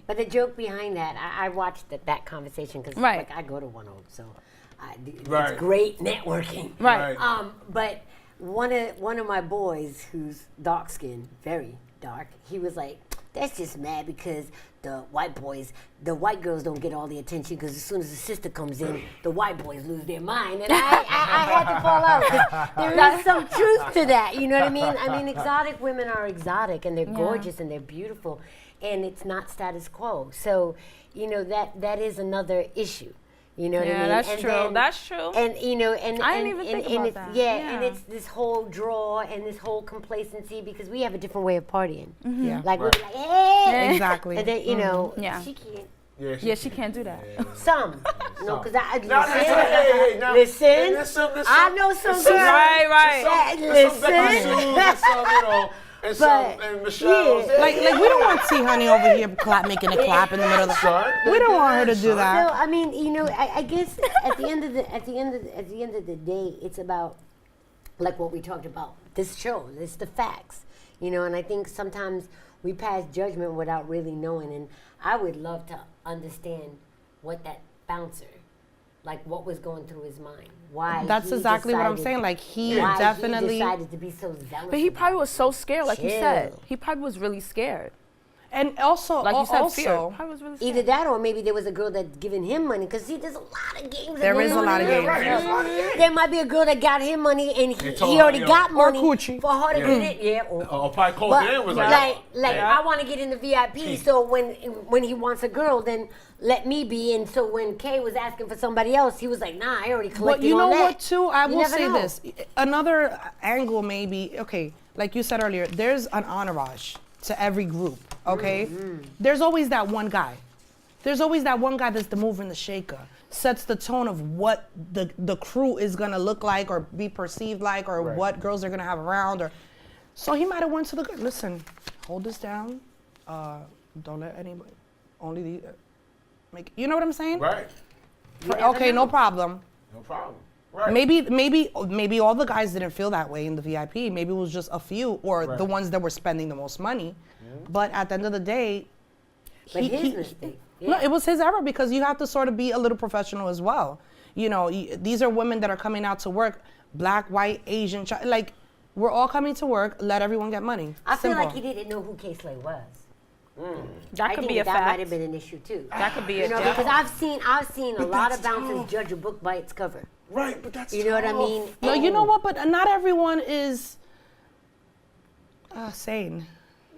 But the joke behind that, I watched that conversation because like, I go to One Oak, so it's great networking. Right. But one of my boys, who's dark skinned, very dark, he was like, "That's just mad because the white girls don't get all the attention because as soon as the sister comes in, the white boys lose their mind." And I had to fall out because there is some truth to that. You know what I mean? I mean, exotic women are exotic and they're gorgeous and they're beautiful, and it's not status quo. So, you know, that is another issue. You know what I mean? That's and true. then, that's true. And you know, and I didn't even think about that. Yeah, and it's this whole draw and this whole complacency because we have a different way of partying. Yeah. Like we'll be like, hey, exactly. and then you know, Yeah. she can't. Yeah, she can't do that. Some, no, because I listen. I know some girls. Right. Listen. And Michelle. Yeah. Like we don't want T Honey over here making a clap in the middle of the. We don't want her to do that. So I mean, you know, I guess at the end of the day, it's about like what we talked about. This show, it's the facts, you know. And I think sometimes we pass judgment without really knowing. And I would love to understand what that bouncer, like what was going through his mind. Why? That's exactly what I'm saying. Like he definitely decided to be so zealous. But he probably was so scared, like you said. He probably was really scared. And also, like you said, also, fear. Probably was really scared. Either that or maybe there was a girl that's giving him money because see, there's a lot of games. There is a lot of games. There might be a girl that got him money and he already got money for her to get it. Yeah. Or probably called in was like I want to get in the VIP. So when he wants a girl, then let me be. And so when Kay was asking for somebody else, he was like, nah, I already collected. But you know on that. what, too? I will say this. Another angle, maybe. Okay, like you said earlier, there's an entourage to every group. Okay, there's always that one guy. There's always that one guy that's the mover and the shaker. Sets the tone of what the crew is gonna look like or be perceived like, or what girls are gonna have around. Or so he might have went to the listen. Hold this down. Don't let anybody. Only the make. You know what I'm saying? Right. Okay, no problem. No problem. Right. Maybe all the guys didn't feel that way in the VIP. Maybe it was just a few, or the ones that were spending the most money. But at the end of the day, his mistake. Yeah. No, it was his error because you have to sort of be a little professional as well. You know, these are women that are coming out to work, black, white, Asian, like we're all coming to work. Let everyone get money. I feel like he didn't know who Kay Slay was. That could be a fact. That might have been an issue too. That could be you know, because I've seen a lot of bouncers judge a book by its cover. Right, but that's you know what I mean. No, you know what? But not everyone is sane.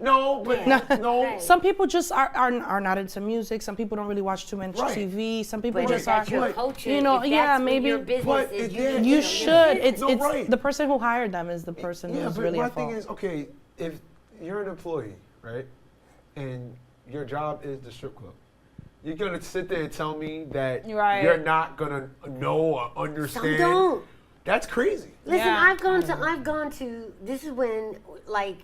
No, but no. Right. Some people just are not into music. Some people don't really watch too much TV. Some people just are. Your culture, you know, maybe your business is you should. It's the person who hired them is the person who's really at fault. My thing is, okay, if you're an employee, right, and your job is the strip club, you're gonna sit there and tell me that you're not gonna know or understand. Some don't. That's crazy. Listen, I've gone to. This is when like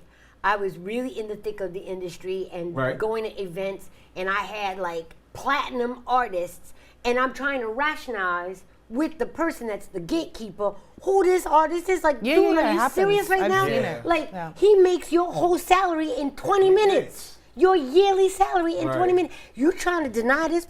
I was really in the thick of the industry and going to events, and I had like platinum artists, and I'm trying to rationalize with the person that's the gatekeeper who this artist is. Like, dude, are you serious right now? Like, he makes your whole salary in 20 minutes. Your yearly salary in 20 minutes. You trying to deny this?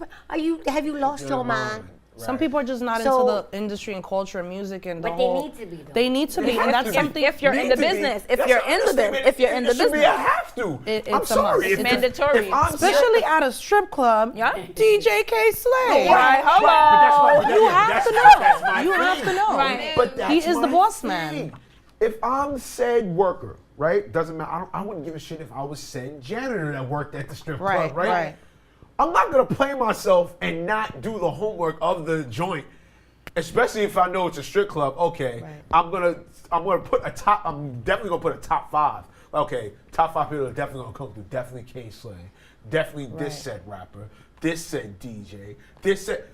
Have you lost your mind? Some people are just not into the industry and culture and music and the whole. But they need to be. Though. They need to be, and that's something. If you're in the business, if you're in the business, it should be a have to. I'm sorry, it's mandatory. Especially at a strip club. Yeah. DJ K Slay. Right. Hello. You have to know. You have to know. Right. But he is the boss man. If I'm said worker, right? Doesn't matter. I wouldn't give a shit if I was said janitor that worked at the strip club, right? I'm not gonna play myself and not do the homework of the joint, especially if I know it's a strip club. Okay, I'm definitely gonna put a top 5. Okay, top 5 people are definitely gonna come through. Definitely K Slay, definitely this said rapper, this said DJ, this said.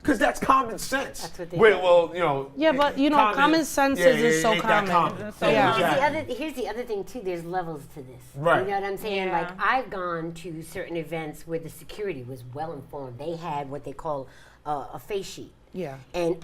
Because that's common sense. That's what they well, you know. Yeah, but you know, common sense is so common. So here's the other thing too. There's levels to this. Right. You know what I'm saying? Yeah. Like I've gone to certain events where the security was well informed. They had what they call a face sheet. Yeah. And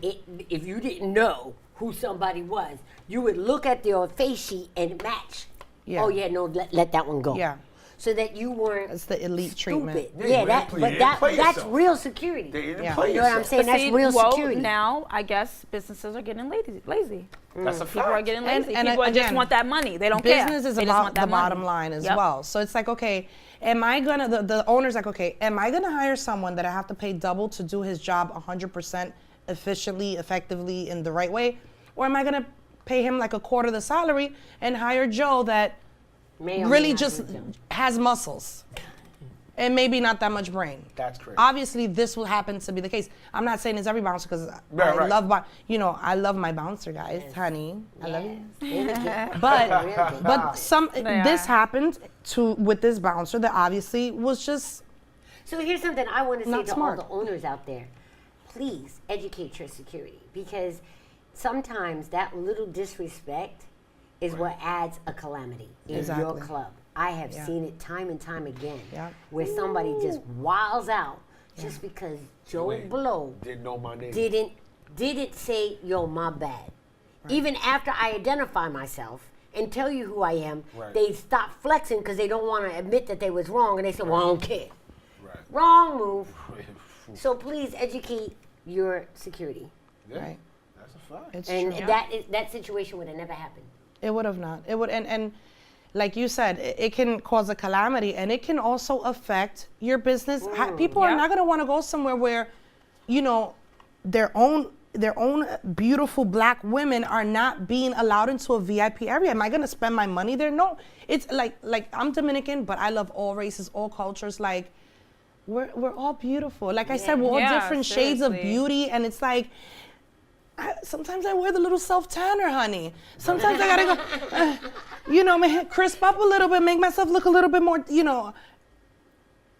if you didn't know who somebody was, you would look at their face sheet and match. Yeah. Oh yeah, no, let that one go. Yeah. so that you weren't. It's the elite stupid. treatment. Yeah, that's real security. They didn't Yeah. play You know what I'm yourself. saying? That's real security. Now I guess businesses are getting lazy. That's a People are fact. getting lazy. And People just again, want that money. They don't care. Business is They just about want that the money. bottom line as Yep. well. So it's like, okay, am I gonna, the owner's like, okay, am I gonna hire someone that I have to pay double to do his job 100% efficiently, effectively, in the right way? Or am I gonna pay him like a quarter of the salary and hire Joe that May or may really not just do it. has muscles and maybe not that much brain? That's crazy. Obviously, this will happen to be the case. I'm not saying it's every bouncer because Right, right. I love my bouncer guys, honey. I love you. Yes. But They this are. happened with this bouncer that obviously was just So here's something I want to say Not to smart. all the owners out there. Please educate your security, because sometimes that little disrespect is what adds a calamity in your Exactly. club. I have Yeah. seen it time and time again Yeah. where somebody just wiles out just because Joe Wait, Blow Didn't know my name. didn't say, yo, my bad. Even after I identify myself and tell you who I am, Right. they stop flexing because they don't want to admit that they was wrong, and they say, well, I don't care. Right. Wrong move. So please educate your security. Yeah, Right. That's a fact. it's And true. that situation would have never happened. It would have not. It would and like you said, it can cause a calamity, and it can also affect your business. People are Yep. not going to want to go somewhere where, you know, their own beautiful black women are not being allowed into a VIP area. Am I going to spend my money there? No. It's like I'm Dominican, but I love all races, all cultures. Like we're all beautiful. Like I said, we're all Yeah, different shades of seriously. beauty, and it's like. Sometimes I wear the little self tanner, honey. Sometimes I gotta go, my hair crisp up a little bit, make myself look a little bit more,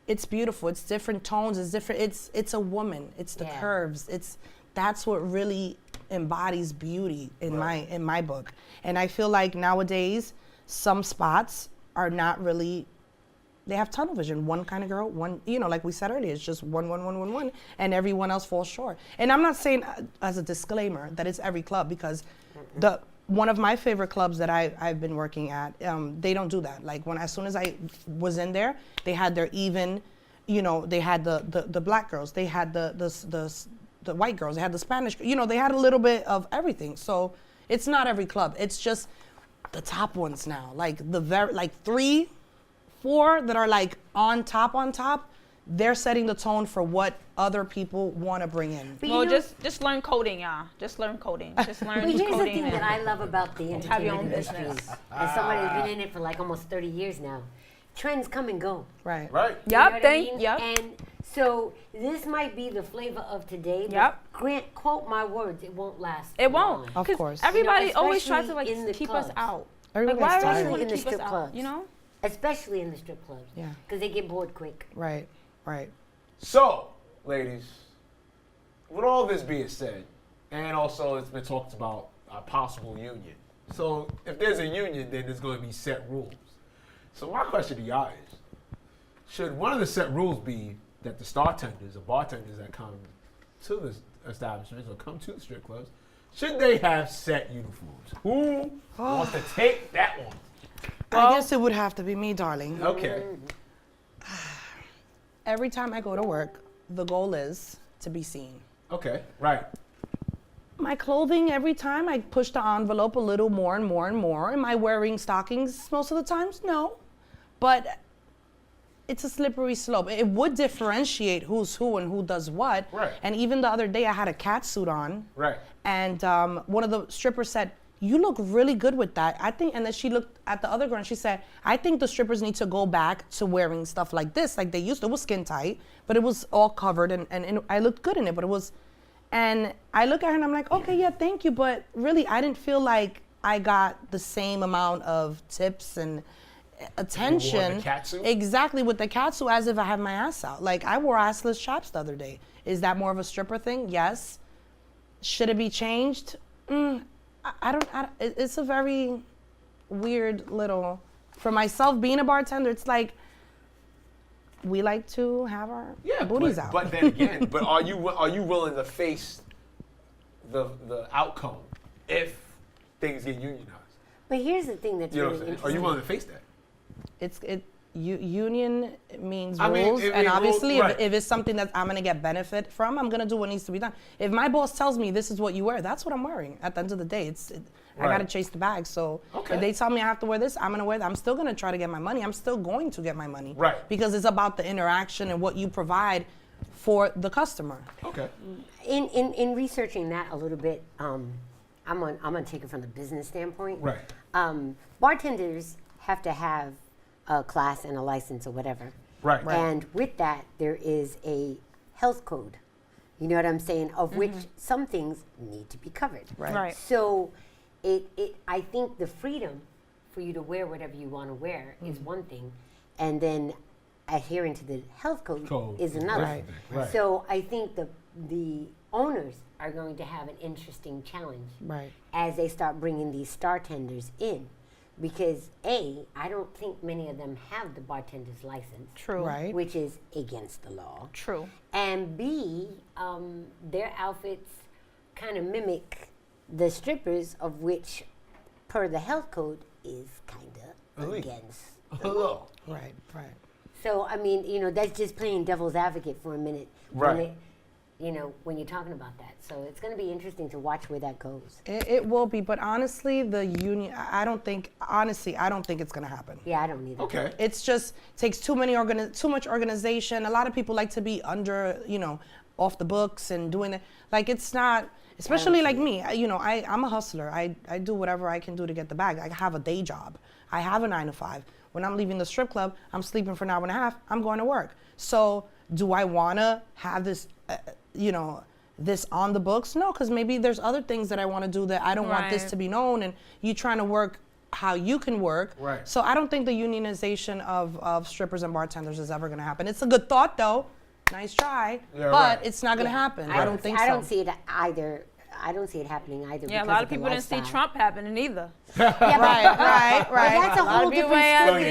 It's beautiful. It's different tones. It's different. It's a woman. It's the Yeah. curves. That's what really embodies beauty in my book. And I feel like nowadays some spots are not really. They have tunnel vision. One kind of girl, one, like we said earlier, it's just one, and everyone else falls short. And I'm not saying as a disclaimer that it's every club, because one of my favorite clubs that I've been working at, they don't do that. Like as soon as I was in there, they had their even, they had the black girls, they had the white girls, they had the Spanish, they had a little bit of everything. So it's not every club. It's just the top ones now, like 3, 4 that are like on top, they're setting the tone for what other people want to bring in. But Well, you know, just learn coding, y'all. Just learn coding. Just learn but here's the coding. thing and- that I love about the Have your entertainment own industry. business. As somebody who's been in it for like almost 30 years now, trends come and go. Right. Right. You know what I mean? Yep. And so this might be the flavor of today. But Yep. Grant, quote my words, it won't last. It won't. long. Of 'Cause course. Everybody always tries to especially in the keep clubs. us out. Everybody's Like, why tired. everybody want In to the keep us strip out? clubs. Especially in the strip clubs. Yeah. Because they get bored quick. Right. So, ladies, with all this being said, and also it's been talked about a possible union. So, if there's a union, then there's going to be set rules. So, my question to y'all is, should one of the set rules be that the bartenders that come to the establishments or come to the strip clubs, should they have set uniforms? Who wants to take that one? I guess it would have to be me, darling. Okay. Every time I go to work, the goal is to be seen. Okay. Right. My clothing, every time I push the envelope a little more and more and more. Am I wearing stockings most of the times? No. But it's a slippery slope. It would differentiate who's who and who does what. Right. And even the other day, I had a cat suit on. Right. And one of the strippers said, "You look really good with that." I think, and then she looked at the other girl and she said, "I think the strippers need to go back to wearing stuff like this, like they used to." It was skin tight, but it was all covered, and I looked good in it, but it was, and I look at her and I'm like, okay, yeah, thank you, but really, I didn't feel like I got the same amount of tips and attention. the cat suit? Exactly, with the cat suit, as if I had my ass out. Like, I wore assless chaps the other day. Is that more of a stripper thing? Yes. Should it be changed? I don't, it's a very weird little, for myself being a bartender, it's like, we like to have our booties out. But then again, are you willing to face the outcome if things get unionized? But here's the thing that's You know really what I'm saying? interesting. Are you willing to face that? union means I mean, rules, and obviously, right. if it's something that I'm gonna get benefit from, I'm gonna do what needs to be done. If my boss tells me this is what you wear, that's what I'm wearing. At the end of the day, I gotta chase the bag. So if they tell me I have to wear this, I'm gonna wear that. I'm still gonna try to get my money. I'm still going to get my money, right? Because it's about the interaction and what you provide for the customer. Okay. In researching that a little bit, I'm gonna take it from the business standpoint. Right. Bartenders have to have a class and a license or whatever. Right. And with that, there is a health code. You know what I'm saying? Of which some things need to be covered. Right. So, I think the freedom for you to wear whatever you want to wear is one thing, and then adhering to the health code is another. Right. Right. So I think the owners are going to have an interesting challenge as they start bringing these star tenders in. Because I don't think many of them have the bartender's license. True. Right. Which is against the law. True. And B, their outfits kind of mimic the strippers, of which, per the health code, is kind of against the law. Right. So, I mean, that's just playing devil's advocate for a minute. Right. When you're talking about that. So it's going to be interesting to watch where that goes. It will be, but honestly, the union, I don't think it's going to happen. Yeah, I don't either. Okay. It's just takes too much organization. A lot of people like to be under, off the books and doing it. Like, it's not, especially like me, I'm a hustler. I do whatever I can do to get the bag. I have a day job. I have a 9 to 5. When I'm leaving the strip club, I'm sleeping for an hour and a half. I'm going to work. So do I want to have this, this on the books? No, because maybe there's other things that I want to do that I don't want this to be known, and you trying to work how you can work. Right. So I don't think the unionization of strippers and bartenders is ever going to happen. It's a good thought, though. Nice try. Yeah, but it's not going to happen. I don't think so. I don't see it either. I don't see it happening either. Yeah, a lot of people didn't see Trump happening either. Right. Right. That's a whole different story.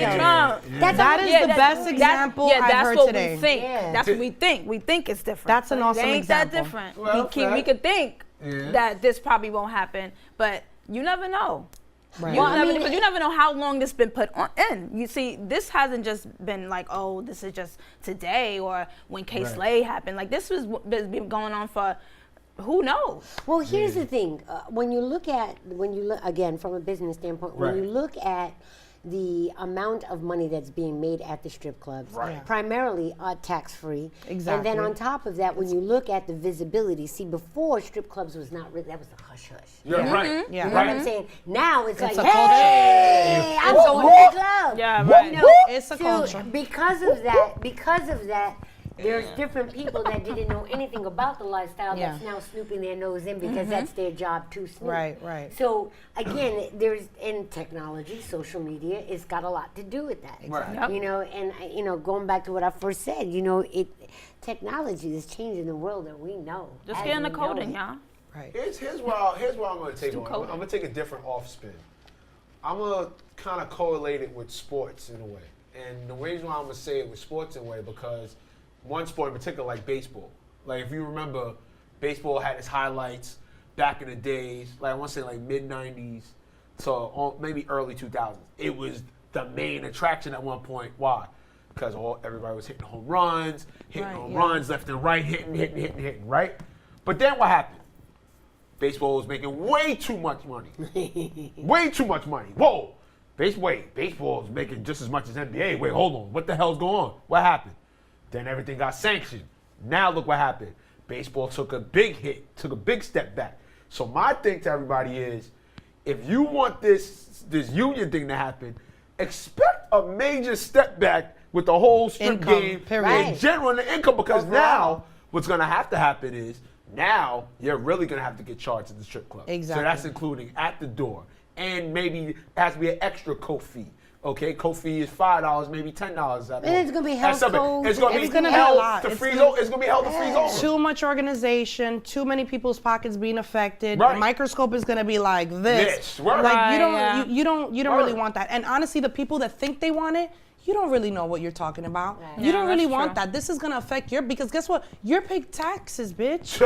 That is the best example I've heard today. We think. That's what we think. We think it's different. That's an awesome ain't example. That different. Well, we could think that this probably won't happen, but you never know. Right. Because you never know how long this been put in. You see, this hasn't just been like, oh, this is just today or when K-Slay happened. Like, this has been going on for who knows? Well, here's the thing. When you look again from a business standpoint, when you look at the amount of money that's being made at the strip clubs, primarily tax-free. Exactly. And then on top of that, when you look at the visibility, see, before strip clubs was not really, that was the hush-hush. Yeah, right. Yeah. You know what I'm saying? Now it's like, a hey, I'm going to the club. Yeah, right. It's a culture. Because of that, there's different people that didn't know anything about the lifestyle that's now snooping their nose in because that's their job to snoop. Right. So again, there's in technology, social media, it's got a lot to do with that. Right. Yep. And going back to what I first said, technology is changing the world that we know. Just get in the coding, y'all. Right. Here's where I'm going to take it. I'm going to take a different off spin. I'm going to kind of correlate it with sports in a way. And the reason why I'm going to say it with sports in a way, because one sport in particular, like baseball. Like, if you remember, baseball had its highlights back in the days, like I want to say like mid-90s to maybe early 2000s. It was the main attraction at one point. Why? Because everybody was hitting home runs, runs left and right, hitting, right? But then what happened? Baseball was making way too much money. Way too much money. Whoa. Baseball is making just as much as NBA. Wait, hold on. What the hell's going on? What happened? Then everything got sanctioned. Now look what happened. Baseball took a big hit, took a big step back. So my thing to everybody is, if you want this union thing to happen, expect a major step back with the whole strip game in general and the income, because now what's going to happen is now you're really going to have to get charged at the strip club. Exactly. So that's including at the door. And maybe it has to be an extra coat fee. Okay, coat fee is $5, maybe $10. And it's going to be health code. It's going to be held to freeze over. It's going to be held to freeze over. Too much organization, too many people's pockets being affected. Right. The microscope is going to be like this. Right. Like you don't really want that. And honestly, the people that think they want it, you don't really know what you're talking about. Right. You Yeah, don't really that's want true. that. This is gonna affect because guess what? You're paying taxes, bitch.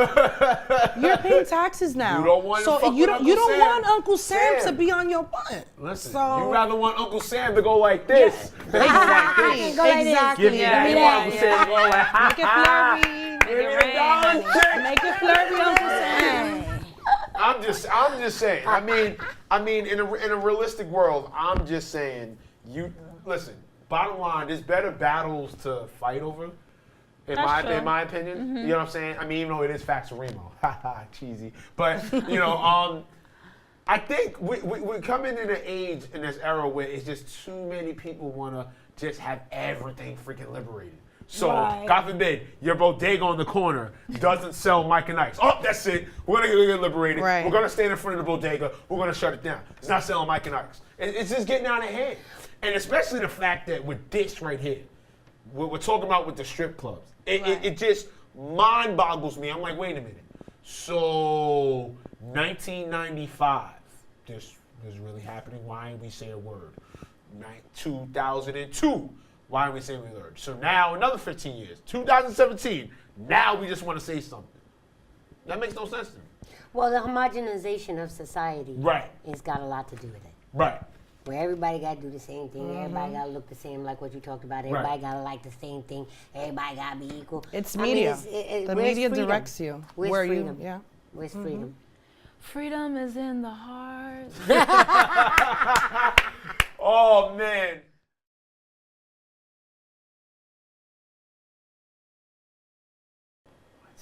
You're paying taxes now. You don't want to so fuck you with don't Uncle you don't Sam. want Uncle Sam to Sam. be on your butt. Listen, So- you rather want Uncle Sam to go like this than go like this. Go like this. Exactly. Give me Yeah, that. yeah, Uncle yeah, Sam go like, ha, Make it ha. flirty. Give me it the rain, dollar honey. check. Make it flirty, Uncle Sam. I'm just saying. I mean, in a realistic world, I'm just saying. You listen. Bottom line, there's better battles to fight over. In my opinion, you know what I'm saying. I mean, even though it is facts of Reem'o, haha, cheesy. But I think we're coming in an age in this era where it's just too many people want to just have everything freaking liberated. So, Right. God forbid, your bodega on the corner doesn't sell Mike and Ike's. Oh, that's it. We're going to get liberated. Right. We're going to stand in front of the bodega. We're going to shut it down. It's not selling Mike and Ike's. It's just getting out of hand. And especially the fact that with this right here, what we're talking about with the strip clubs, it just mind boggles me. I'm like, wait a minute. So, 1995, this was really happening. Why didn't we say a word? 2002. Why are we saying we learned? So now another 15 years, 2017. Now we just want to say something. That makes no sense to me. Well, the homogenization of society Right. has got a lot to do with it. Right. Where everybody got to do the same thing. Everybody got to look the same, like what you talked about. Everybody got to like the same thing. Everybody got to be equal. It's I mean, media. where's The media freedom? directs you. Where's where freedom? you, yeah. Where's freedom? Freedom is in the heart. Oh, man.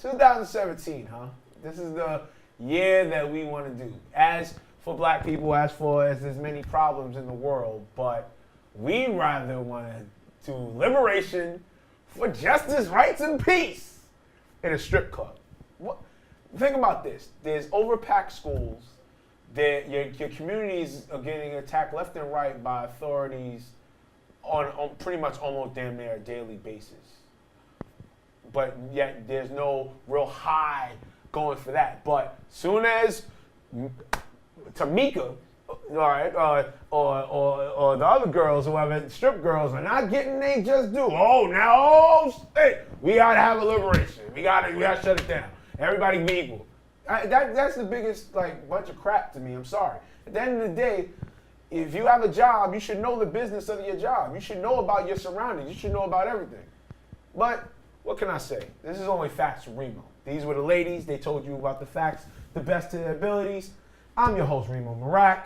"2017, huh? This is the year that we want to do. As for black people, as there's many problems in the world, but we rather want to do liberation for justice, rights, and peace in a strip club." Think about this. There's overpacked schools. Your communities are getting attacked left and right by authorities on pretty much almost damn near a daily basis. But yet there's no real high going for that. But soon as Tamika, all right, or the other girls, whoever, strip girls, are not getting they just do. Hey, we gotta have a liberation. We gotta shut it down. Everybody be equal. That's the biggest bunch of crap to me. I'm sorry. At the end of the day, if you have a job, you should know the business of your job. You should know about your surroundings. You should know about everything. But what can I say? This is only facts from Reem'o. These were the ladies. They told you about the facts, the best of their abilities. I'm your host, Reem'o Meerak.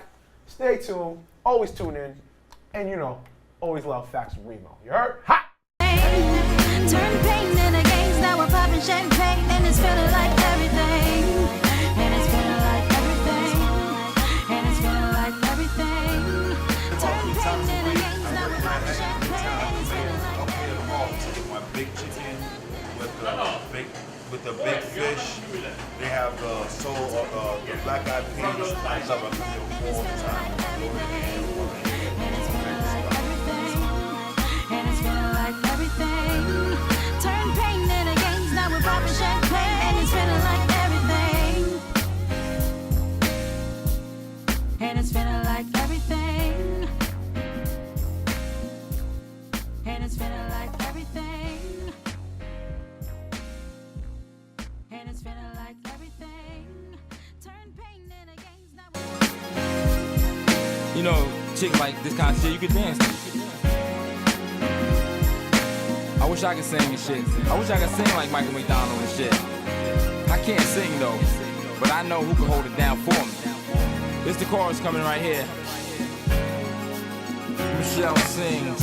Stay tuned. Always tune in. And, always love facts from Reem'o. You heard? Ha! Turn pain into games, now we're popping champagne, and it's feeling like everything. And it's feeling like everything. And it's feeling like everything. Turn pain into games, now we're popping champagne, and it's feeling like everything. My big chicken with the big fish. They have the the black eyed peas. I love it all the time. And it's feeling like everything. And it's feeling like everything. Turn pain into games, now we're popping champagne, and it's feeling like everything. And it's feeling like everything. And it's feeling like everything. And it's feeling like everything. Turn pain into games, now Chicks like this kind of shit, you could dance to. I wish I could sing and shit. I wish I could sing like Michael McDonald and shit. I can't sing though, but I know who can hold it down for me. This the chorus coming right here. Michelle sings.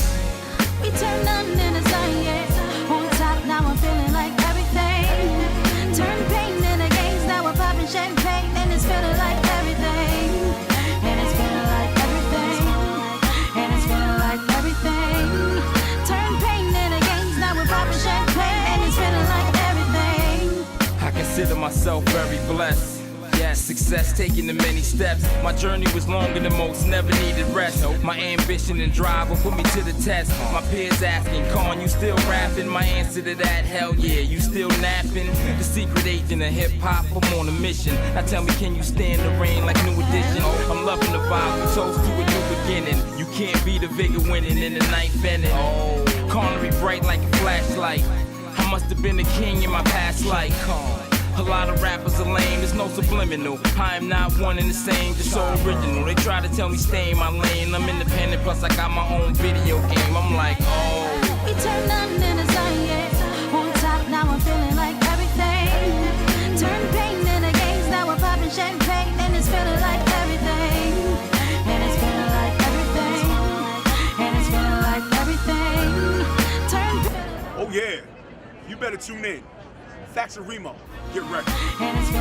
we turned nothing into sun, yeah. On top, now I'm feeling like everything. Turn pain into games, now we're popping champagne, and it's feeling like everything. And it's feeling like everything. And it's feeling like everything. Turn pain into games, now we're popping champagne, and it's feeling like everything. I consider myself very blessed. Yes, success taking the many steps. My journey was longer than most, never needed rest. My ambition and drive will put me to the test. My peers asking, Con, you still rapping? My answer to that, hell yeah, you still napping? The secret agent of hip-hop, I'm on a mission. Now tell me, can you stand the rain like New Edition? I'm loving the vibe, we toast to a new beginning. You Can't be the vigor winning in the night bending. Cornery bright like a flashlight. I must have been a king in my past life. A lot of rappers are lame, there's no subliminal. I am not one and the same, just so original. They try to tell me stay in my lane. I'm independent, plus I got my own video game. I'm like, oh. We turned nothing into something, yeah. On top, now I'm feeling like everything. Turn pain into games, now we're popping champagne. And it's feeling like everything. And it's feeling like everything. And it's feeling like everything. Oh yeah, you better tune in. Facts of Reem'o. Get ready. And it's